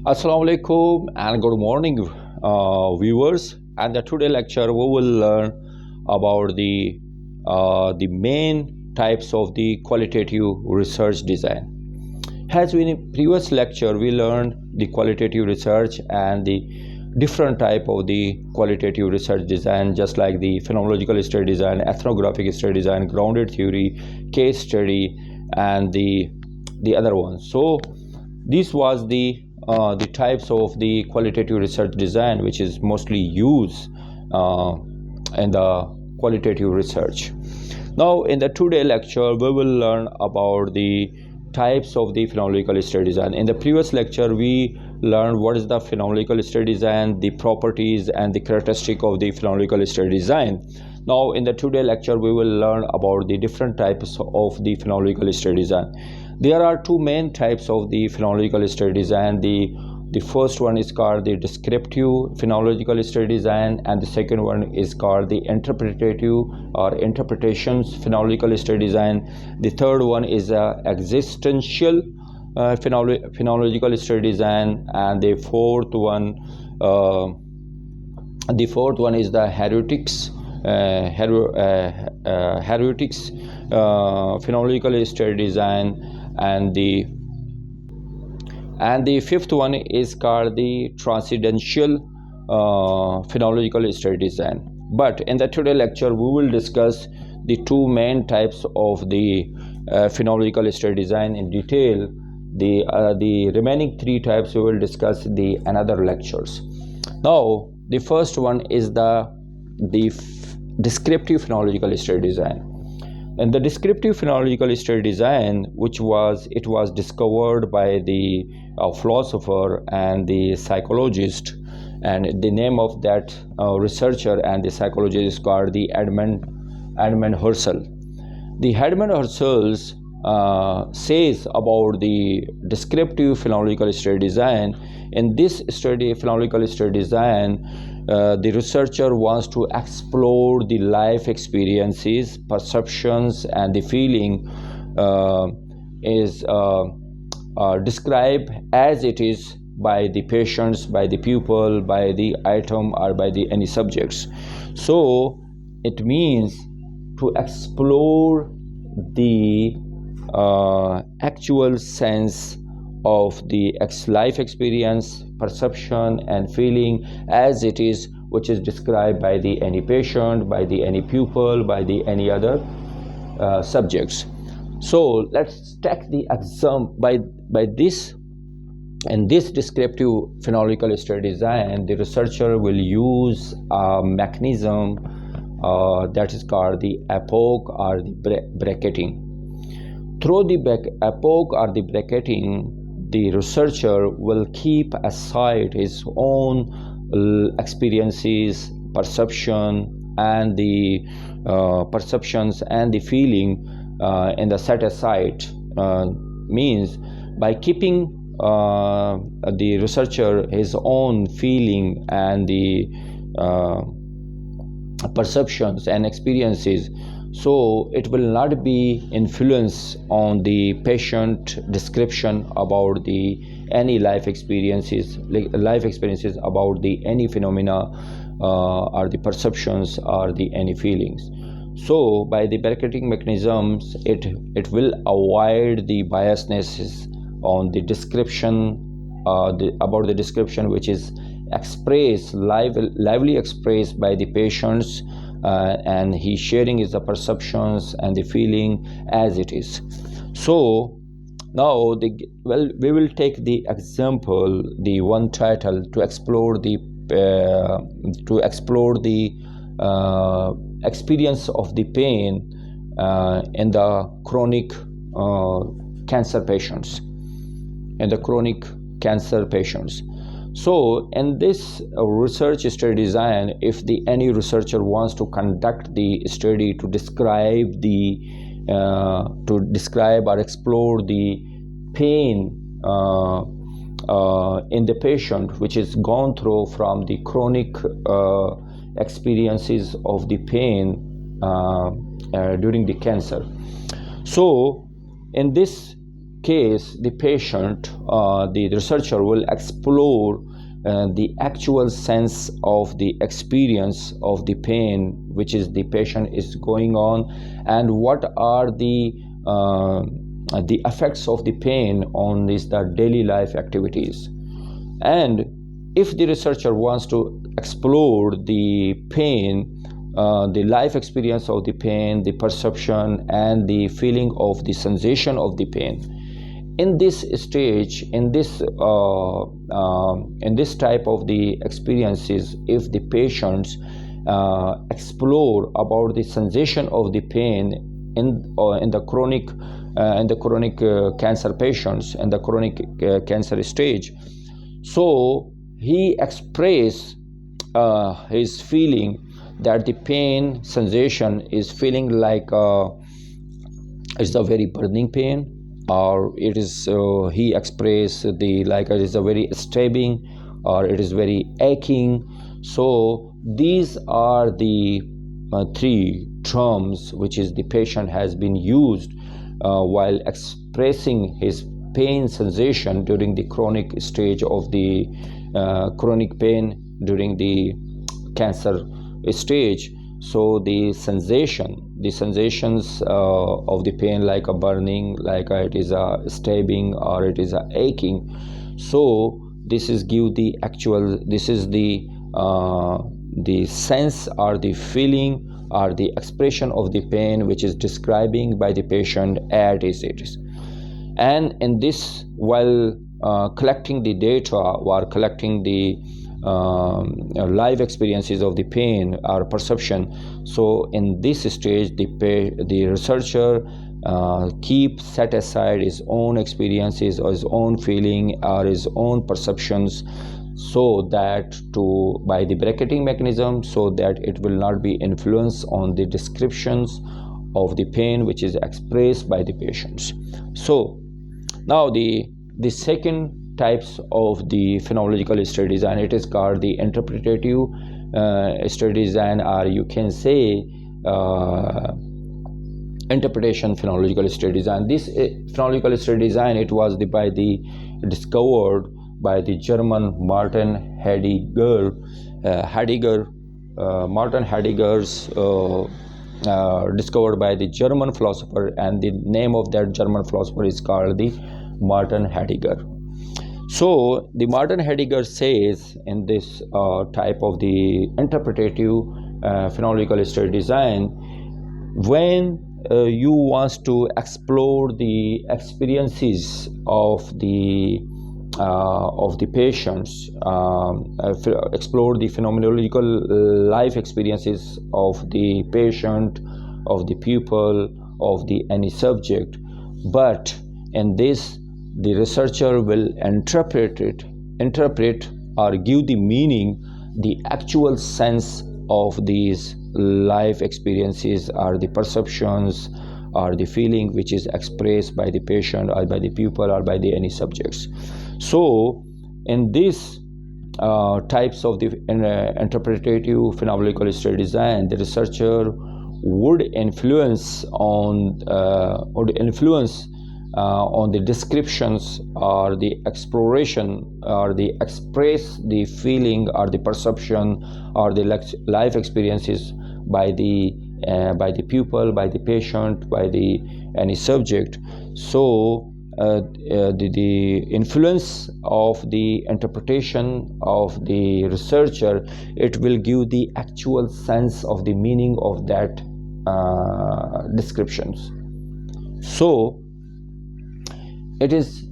Assalamu alaikum and good morning, viewers. And the today lecture we will learn about the main types of the qualitative research design. As in previous lecture, we learned the qualitative research and the different type of the qualitative research design, just like the phenomenological study design, ethnographic study design, grounded theory, case study, and the other ones. So this was the types of the qualitative research design which is mostly used in the qualitative research. Now in the today lecture we will learn about the types of the phenomenological study design. In the previous lecture we learned what is the phenomenological study design, the properties and the characteristic of the phenomenological study design. Now in the today lecture we will learn about the different types of the phenomenological study design. There are two main types of the phenomenological study design. The first one is called the descriptive phenomenological study design, and the second one is called the interpretative or interpretations phenomenological study design. The third one is existential phenomenological study design, and the fourth one is the hermeneutics phenomenological study design, and the fifth one is called the transcendental phenomenological study design. But in the today lecture we will discuss the two main types of the phenomenological study design in detail. The remaining three types we will discuss the another lectures. Now the first one is the descriptive phenomenological study design. And the descriptive phenomenological study design, which was discovered by the philosopher and the psychologist, and the name of that researcher and the psychologist is called the Edmund Husserl. The Edmund Husserl says about the descriptive phenomenological study design. In this phenomenological study design, the researcher wants to explore the life experiences, perceptions, and the feeling is described as it is by the patients, by the pupil, by the item, or by the any subjects. So it means to explore the actual sense of the life experience, perception, and feeling as it is, which is described by the any patient, by the any pupil, by the any other subjects. So let's take the example by this. In this descriptive phenomenological study design, the researcher will use a mechanism that is called the epoch or the bracketing. Through the epoch or the bracketing, the researcher will keep aside his own experiences, perception, and the perceptions and the feeling in the set aside. Means by keeping the researcher his own feeling and the perceptions and experiences, so it will not be influence on the patient description about the any life experiences about the any phenomena or the perceptions or the any feelings. So by the bracketing mechanisms, it will avoid the biasnesses on the description about the description which is expressed lively expressed by the patients, and he sharing is the perceptions and the feeling as it is. So now we will take the example, the one title, to explore the experience of the pain in the chronic cancer patients. So in this research study design, if any researcher wants to conduct the study to describe or explore the pain in the patient which is gone through from the chronic experiences of the pain during the cancer. So in this case, the patient, the researcher will explore the actual sense of the experience of the pain which is the patient is going on, and what are the effects of the pain on the daily life activities. And if the researcher wants to explore the pain, the life experience of the pain, the perception and the feeling of the sensation of the pain, in this stage, in this type of the experiences, if the patients explore about the sensation of the pain in the chronic cancer patients, in the chronic cancer stage, so he express his feeling that the pain sensation is feeling like it's a very burning pain, or it is he express the like it is a very stabbing, or it is very aching. So these are the three terms which is the patient has been used while expressing his pain sensation during the chronic stage of the chronic pain during the cancer stage. So the sensations of the pain, like a burning, like it is a stabbing, or it is a aching. So this is give the actual, this is the sense or the feeling or the expression of the pain which is describing by the patient as it is. And in this, while collecting the data or collecting the live experiences of the pain or perception, so in this stage the researcher keep set aside his own experiences or his own feeling or his own perceptions, so that by the bracketing mechanism, so that it will not be influenced on the descriptions of the pain which is expressed by the patients. So now the second types of the phenomenological study design, it is called the interpretative study design, or you can say interpretation phenomenological study design. This phenomenological study design, it was discovered by the German Martin Heidegger. Martin Heidegger's discovered by the German philosopher, and the name of that German philosopher is called the Martin Heidegger. So the Martin Heidegger says in this type of the interpretative phenomenological study design, when you want to explore the experiences of the patients, explore the phenomenological life experiences of the patient, of the pupil, of the any subject, but in this the researcher will interpret or give the meaning, the actual sense of these life experiences or the perceptions or the feeling which is expressed by the patient or by the pupil or by the any subjects. So in this types of the interpretative phenomenological study design, the researcher would influence on the descriptions or the exploration or the express the feeling or the perception or the life experiences by the pupil, by the patient, by the any subject. So the influence of the interpretation of the researcher, it will give the actual sense of the meaning of that descriptions. So it is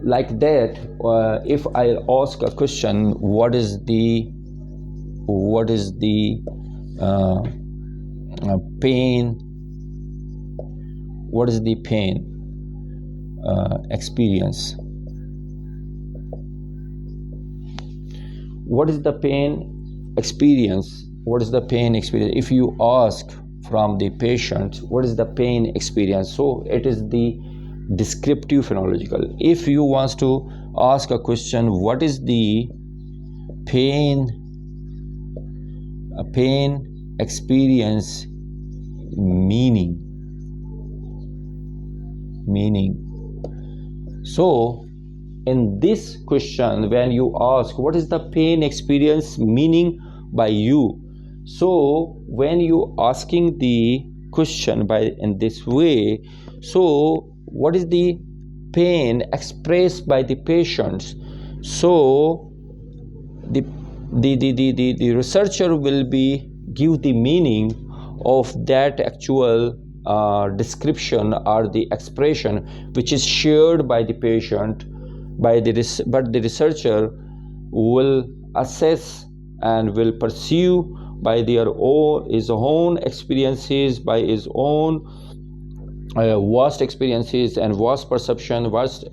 like that. If I ask a question, what is the pain? What is the pain experience? What is the pain experience? What is the pain experience? If you ask from the patient, what is the pain experience? So it is the descriptive phenomenological. If you want to ask a question, what is the pain experience meaning? meaning. So in this question, when you ask what is the pain experience meaning by you, so when you asking the question by in this way, so what is the pain expressed by the patients? So the researcher will be give the meaning of that actual description or the expression which is shared by the patient but the researcher will assess and will pursue by his own experiences, by his own vast experiences and vast perception, vast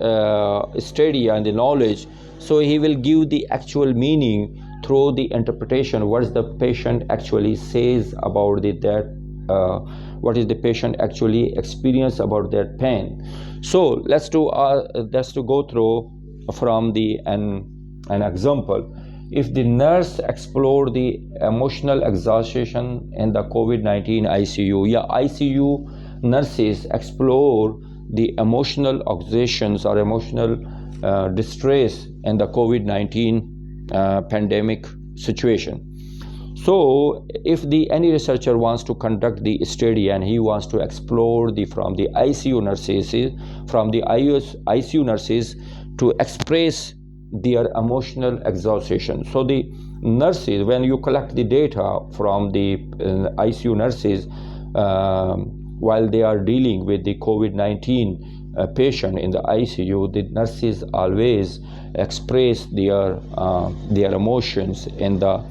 study and the knowledge. So he will give the actual meaning through the interpretation. What is the patient actually says about what is the patient actually experience about that pain. So let's to go through from an example. If the nurse explored the emotional exhaustion in the COVID-19 ICU, ICU nurses explore the emotional exhaustions or emotional distress in the COVID-19 pandemic situation. So if any researcher wants to conduct the study and he wants to explore from the ICU nurses to express their emotional exhaustion. So the nurses, when you collect the data from the ICU nurses while they are dealing with the COVID-19 patient in the ICU, the nurses always express their emotions in the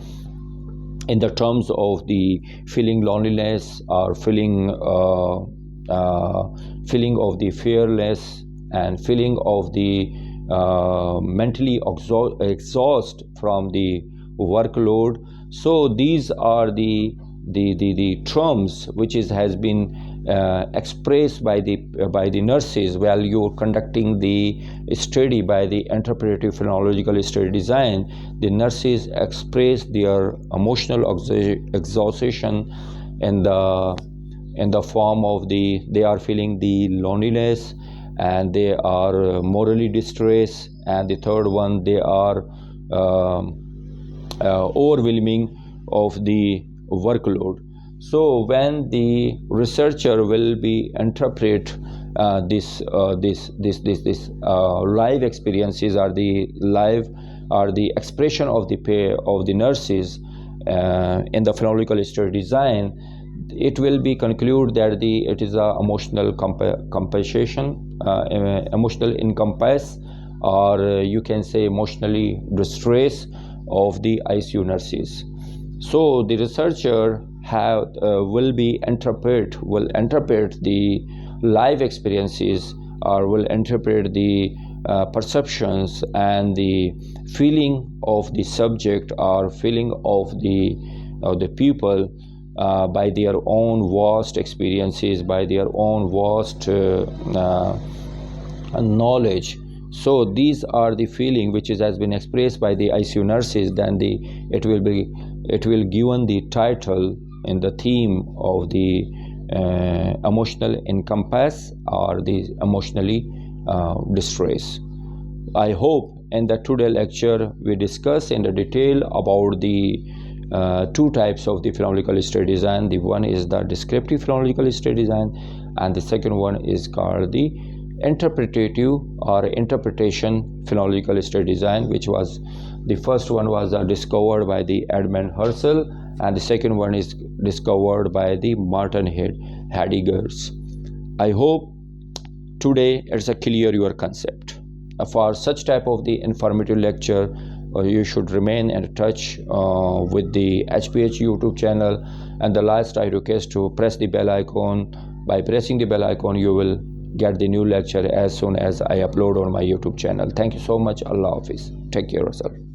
terms of the feeling loneliness or feeling of the fearless and feeling of the mentally exhaust from the workload. So these are the terms which has been expressed by the nurses while you're conducting the study by the interpretive phenomenological study design. The nurses express their emotional exhaustion in the form of they are feeling the loneliness and they are morally distressed, and the third one, they are overwhelming of the workload. So when the researcher will be interpret this live experiences or the expression of the nurses in the phenomenological study design, it will be conclude that it is a emotional compensation, emotional encompass, or you can say emotionally distress of the ICU nurses. So the researcher will interpret the live experiences, or will interpret the perceptions and the feeling of the subject or feeling of the people by their own vast experiences, by their own vast knowledge. So these are the feeling which has been expressed by the ICU nurses. Then it will given the title in the theme of the emotional encompass or the emotionally distress. I hope in the today lecture we discuss in the detail about the two types of the phenomenological study design. The one is the descriptive phenomenological study design, and the second one is called the interpretative or interpretation phenomenological study design, which was the first one was discovered by the Edmund Husserl, and the second one is discovered by the Martin Heidegger. I hope today it's a clear your concept. For such type of the informative lecture, you should remain in touch with the HPH YouTube channel, and the last I request to press the bell icon. By pressing the bell icon, you will get the new lecture as soon as I upload on my YouTube channel. Thank you so much. Allah Hafiz. Take care of yourself.